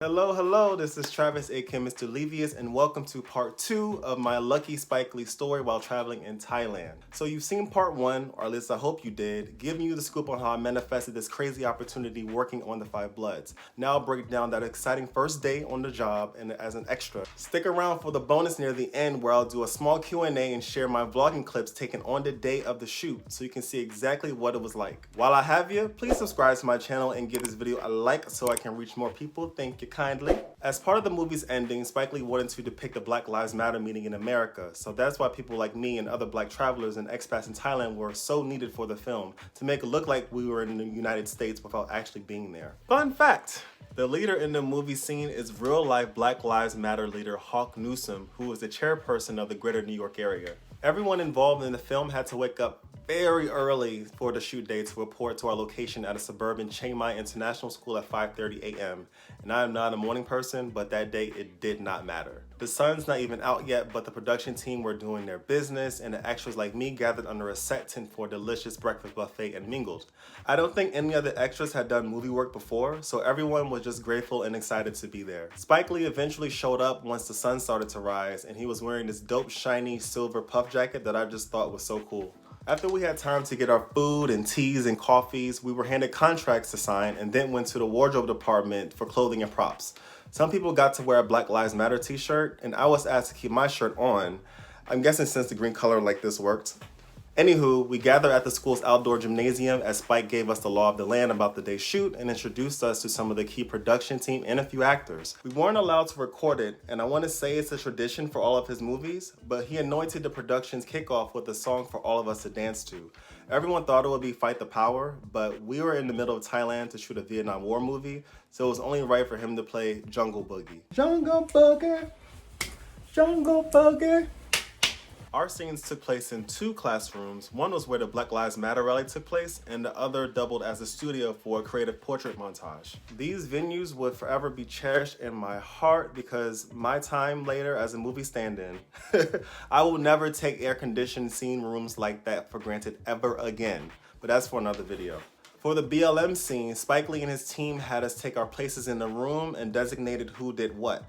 Hello, this is Travis, aka Mr. Levius, and welcome to part 2 of my Lucky Spike Lee story while traveling in Thailand. So you've seen part 1, or at least I hope you did, giving you the scoop on how I manifested this crazy opportunity working on the Five Bloods. Now I'll break down that exciting first day on the job and as an extra. Stick around for the bonus near the end where I'll do a small Q&A and share my vlogging clips taken on the day of the shoot so you can see exactly what it was like. While I have you, please subscribe to my channel and give this video a like so I can reach more people. Thank you kindly. As part of the movie's ending, Spike Lee wanted to depict a Black Lives Matter meeting in America, so that's why people like me and other black travelers and expats in Thailand were so needed for the film, to make it look like we were in the United States without actually being there. Fun fact! The leader in the movie scene is real-life Black Lives Matter leader Hawk Newsom, who is the chairperson of the greater New York area. Everyone involved in the film had to wake up very early for the shoot day to report to our location at a suburban Chiang Mai International School at 5:30 a.m. And I am not a morning person, but that day it did not matter. The sun's not even out yet, but the production team were doing their business, and the extras like me gathered under a set tent for a delicious breakfast buffet and mingled. I don't think any other extras had done movie work before, so everyone was just grateful and excited to be there. Spike Lee eventually showed up once the sun started to rise, and he was wearing this dope shiny silver puff jacket that I just thought was so cool. After we had time to get our food and teas and coffees, we were handed contracts to sign and then went to the wardrobe department for clothing and props. Some people got to wear a Black Lives Matter t-shirt, and I was asked to keep my shirt on. I'm guessing since the green color like this worked. Anywho, we gathered at the school's outdoor gymnasium as Spike gave us the law of the land about the day's shoot and introduced us to some of the key production team and a few actors. We weren't allowed to record it, and I want to say it's a tradition for all of his movies, but he anointed the production's kickoff with a song for all of us to dance to. Everyone thought it would be Fight the Power, but we were in the middle of Thailand to shoot a Vietnam War movie, so it was only right for him to play Jungle Boogie. Jungle Boogie, Jungle Boogie. Our scenes took place in 2 classrooms. One was where the Black Lives Matter rally took place, and the other doubled as a studio for a creative portrait montage. These venues would forever be cherished in my heart because my time later as a movie stand-in, I will never take air-conditioned scene rooms like that for granted ever again, but that's for another video. For the BLM scene, Spike Lee and his team had us take our places in the room and designated who did what.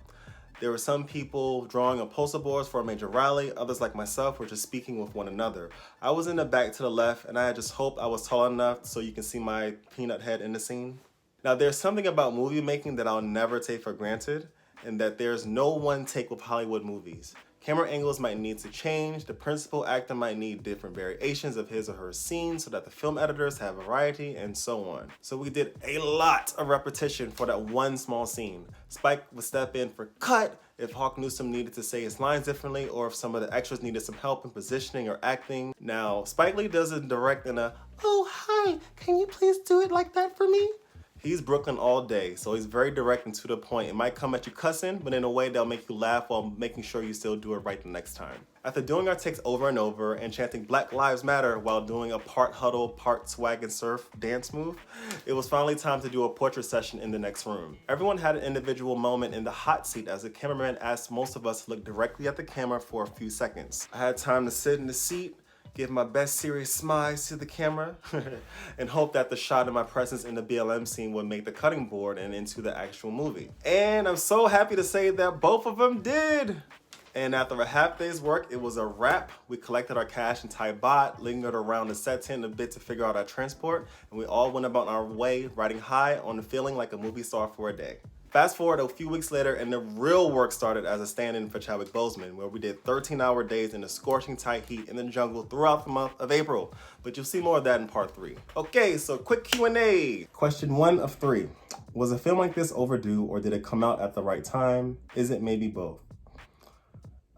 There were some people drawing on poster boards for a major rally, others like myself were just speaking with one another. I was in the back to the left, and I just hoped I was tall enough so you can see my peanut head in the scene. Now there's something about movie making that I'll never take for granted, and that there's no one take with Hollywood movies. Camera angles might need to change, the principal actor might need different variations of his or her scene so that the film editors have variety, and so on. So we did a lot of repetition for that one small scene. Spike would step in for cut if Hawk Newsom needed to say his lines differently or if some of the extras needed some help in positioning or acting. Now, Spike Lee doesn't direct in a, "Oh, hi, can you please do it like that for me?" He's Brooklyn all day, so he's very direct and to the point. It might come at you cussing, but in a way that'll make you laugh while making sure you still do it right the next time. After doing our takes over and over and chanting Black Lives Matter while doing a part huddle, part swag and surf dance move, it was finally time to do a portrait session in the next room. Everyone had an individual moment in the hot seat as the cameraman asked most of us to look directly at the camera for a few seconds. I had time to sit in the seat, give my best serious smiles to the camera, and hope that the shot of my presence in the BLM scene would make the cutting board and into the actual movie. And I'm so happy to say that both of them did! And after a half day's work, it was a wrap. We collected our cash in Thai baht, lingered around the set tent a bit to figure out our transport, and we all went about our way, riding high on the feeling like a movie star for a day. Fast forward a few weeks later and the real work started as a stand-in for Chadwick Boseman, where we did 13-hour days in the scorching tight heat in the jungle throughout the month of April. But you'll see more of that in part 3. Okay, so quick Q&A. Question 1 of 3. Was a film like this overdue or did it come out at the right time? Is it maybe both?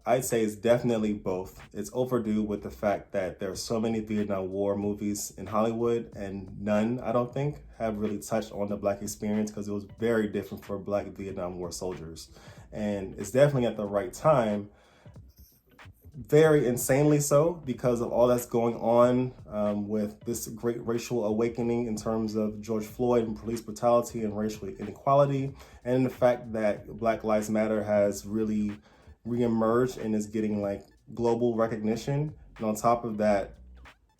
I'd say it's definitely both. It's overdue with the fact that there are so many Vietnam War movies in Hollywood and none, I don't think, have really touched on the Black experience because it was very different for Black Vietnam War soldiers. And it's definitely at the right time, very insanely so because of all that's going on with this great racial awakening in terms of George Floyd and police brutality and racial inequality, and the fact that Black Lives Matter has really reemerged and is getting like global recognition. And on top of that,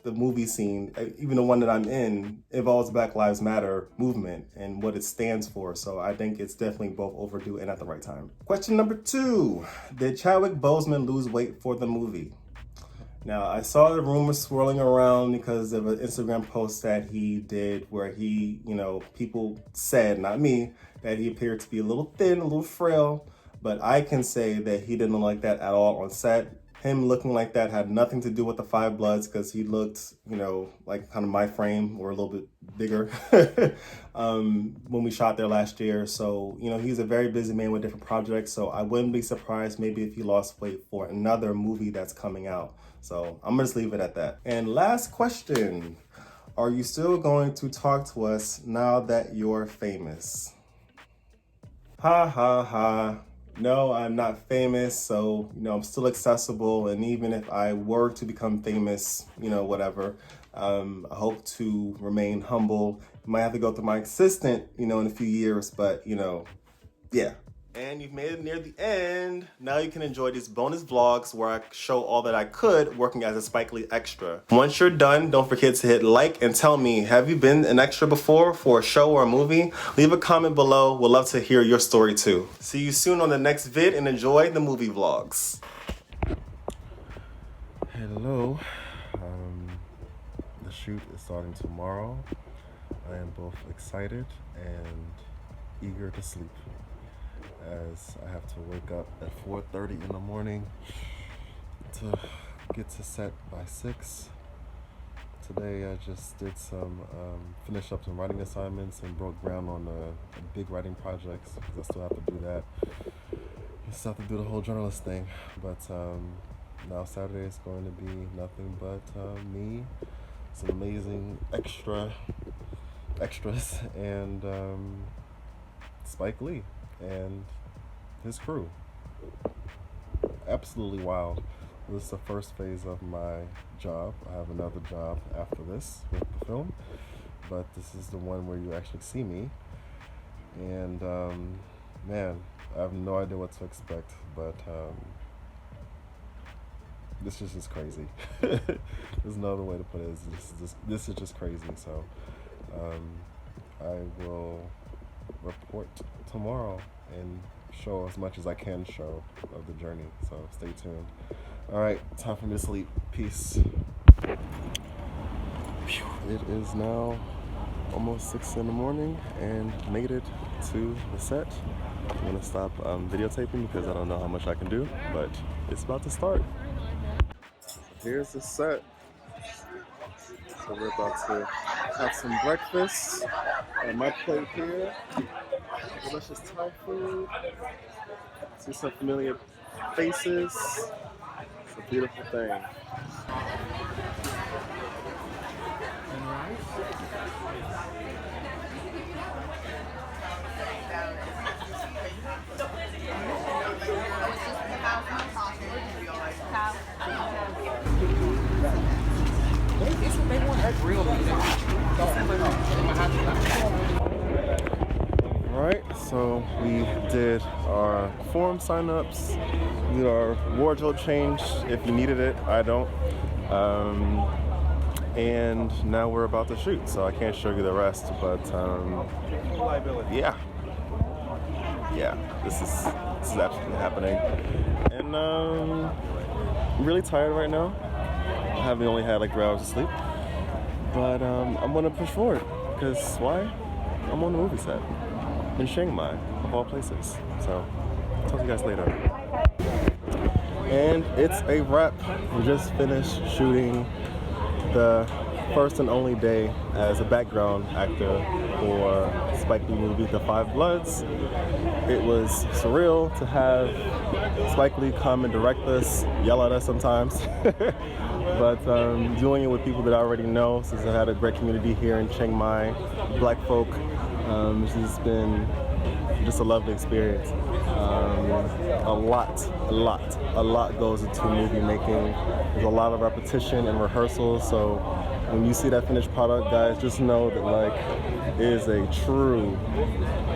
the movie scene, even the one that I'm in, involves Black Lives Matter movement and what it stands for. So I think it's definitely both overdue and at the right time. Question number 2, did Chadwick Boseman lose weight for the movie? Now, I saw the rumors swirling around because of an Instagram post that he did where he, people said, not me, that he appeared to be a little thin, a little frail, but I can say that he didn't look like that at all on set. Him looking like that had nothing to do with the Five Bloods because he looked, like kind of my frame or a little bit bigger when we shot there last year. So, he's a very busy man with different projects. So I wouldn't be surprised maybe if he lost weight for another movie that's coming out. So I'm gonna just leave it at that. And last question, are you still going to talk to us now that you're famous? Ha ha ha. No, I'm not famous, so, I'm still accessible. And even if I were to become famous, whatever, I hope to remain humble. Might have to go through my assistant, in a few years, but, yeah. And you've made it near the end. Now you can enjoy these bonus vlogs where I show all that I could working as a Spike Lee extra. Once you're done, don't forget to hit like and tell me, have you been an extra before for a show or a movie? Leave a comment below. We'd love to hear your story too. See you soon on the next vid and enjoy the movie vlogs. Hello. The shoot is starting tomorrow. I am both excited and eager to sleep, as I have to wake up at 4:30 in the morning to get to set by 6. Today I just did finished up some writing assignments and broke ground on a big writing projects because I still have to do that. I still have to do the whole journalist thing, but now Saturday is going to be nothing but me, some amazing extras, and Spike Lee and his crew. Absolutely wild. This is the first phase of my job. I have another job after this with the film, but this is the one where you actually see me. And man, I have no idea what to expect, but this is just crazy. There's no other way to put it. This is just crazy. So I will report tomorrow and show as much as I can show of the journey. So stay tuned. All right, time for me to sleep. Peace. It is now almost 6 in the morning and made it to the set. I'm gonna stop videotaping because I don't know how much I can do, but it's about to start. Here's the set. So we're about to have some breakfast on my plate here. Delicious Thai food. See some familiar faces. It's a beautiful thing. Alright, so we did our form sign-ups, we did our wardrobe change if you needed it. I don't. And now we're about to shoot, so I can't show you the rest, but yeah, this is absolutely happening. And I'm really tired right now. I haven't only had like 3 hours of sleep, but I'm gonna push forward because why? I'm on the movie set in Chiang Mai, of all places. So I'll talk to you guys later. And it's a wrap. We just finished shooting the first and only day as a background actor for Spike Lee movie The Five Bloods. It was surreal to have Spike Lee come and direct us, yell at us sometimes. But doing it with people that I already know, since I had a great community here in Chiang Mai, black folk, this has been just a lovely experience. A lot goes into movie making. There's a lot of repetition and rehearsal, so when you see that finished product, guys, just know that like it is a true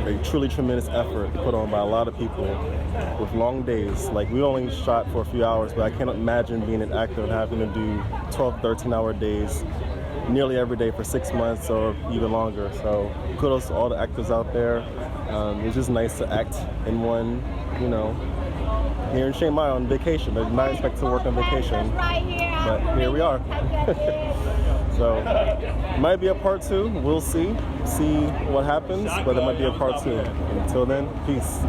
a truly tremendous effort put on by a lot of people with long days. Like, we only shot for a few hours, but I can't imagine being an actor and having to do 12, 13-hour days nearly every day for 6 months or even longer. So kudos to all the actors out there. It's just nice to act in one, you know, here in Chiang Mai on vacation. I did not expect to work on vacation, but here we are. So it might be a part 2. We'll see what happens, but it might be a part 2. Until then, peace.